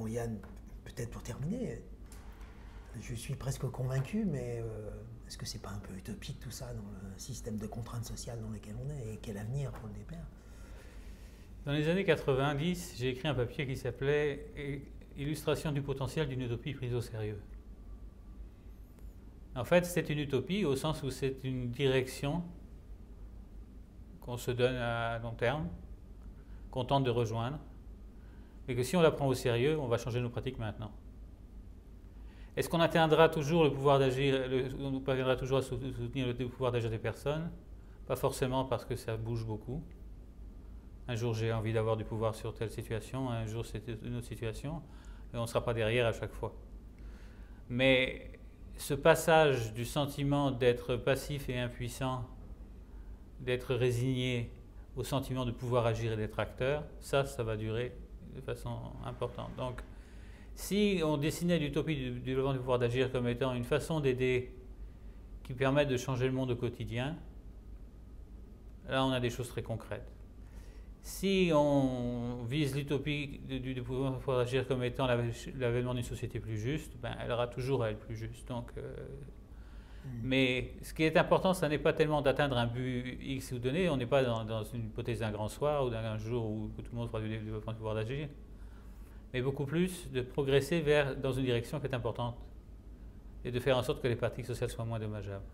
Bon, Yann, peut-être pour terminer, je suis presque convaincu, mais est-ce que c'est pas un peu utopique tout ça dans le système de contraintes sociales dans lequel on est et quel avenir pour le DPR? Dans les années 90, j'ai écrit un papier qui s'appelait Illustration du potentiel d'une utopie prise au sérieux. En fait, c'est une utopie au sens où c'est une direction qu'on se donne à long terme, qu'on tente de rejoindre, mais que si on la prend au sérieux, on va changer nos pratiques maintenant. Est-ce qu'on atteindra toujours le pouvoir d'agir, on parviendra toujours à soutenir le pouvoir d'agir des personnes? Pas forcément, parce que ça bouge beaucoup. Un jour j'ai envie d'avoir du pouvoir sur telle situation, un jour c'est une autre situation, et on ne sera pas derrière à chaque fois. Mais ce passage du sentiment d'être passif et impuissant, d'être résigné, au sentiment de pouvoir agir et d'être acteur, ça va durer de façon importante. Donc, si on dessinait l'utopie du développement du pouvoir d'agir comme étant une façon d'aider qui permette de changer le monde au quotidien, là on a des choses très concrètes. Si on vise l'utopie du développement du pouvoir d'agir comme étant l'avènement d'une société plus juste, ben, elle aura toujours à être plus juste. Donc, mais ce qui est important, ce n'est pas tellement d'atteindre un but X ou donné, on n'est pas dans une hypothèse d'un grand soir ou d'un jour où tout le monde fera du développement du pouvoir d'agir, mais beaucoup plus de progresser dans une direction qui est importante et de faire en sorte que les pratiques sociales soient moins dommageables.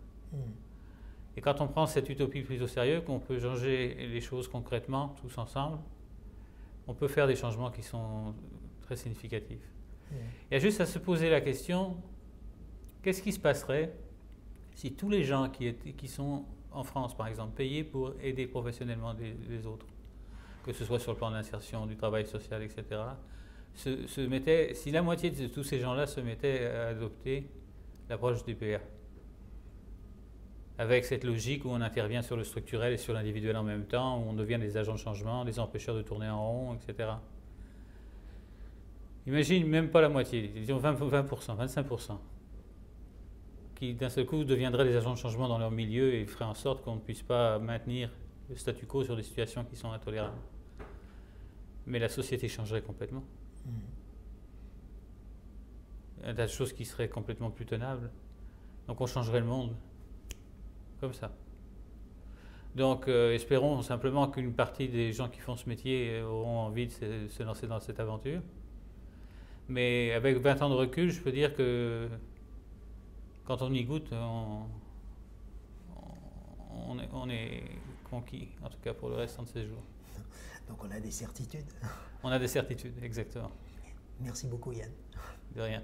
Et quand on prend cette utopie prise au sérieux, qu'on peut changer les choses concrètement, tous ensemble, on peut faire des changements qui sont très significatifs. Il y a juste à se poser la question, qu'est-ce qui se passerait si tous les gens qui sont en France, par exemple, payés pour aider professionnellement les autres, que ce soit sur le plan de l'insertion, du travail social, etc., si la moitié de tous ces gens-là se mettaient à adopter l'approche du DPR, avec cette logique où on intervient sur le structurel et sur l'individuel en même temps, où on devient des agents de changement, des empêcheurs de tourner en rond, etc. Imagine même pas la moitié, disons 20%, 25%, qui d'un seul coup deviendraient des agents de changement dans leur milieu et feraient en sorte qu'on ne puisse pas maintenir le statu quo sur des situations qui sont intolérables. Mais la société changerait complètement. Il y a des choses qui seraient complètement plus tenables. Donc on changerait le monde. Comme ça. Donc espérons simplement qu'une partie des gens qui font ce métier auront envie de se lancer dans cette aventure. Mais avec 20 ans de recul, je peux dire que quand on y goûte, on est conquis, en tout cas pour le restant de ses jours. Donc on a des certitudes. On a des certitudes, exactement. Merci beaucoup Yann. De rien.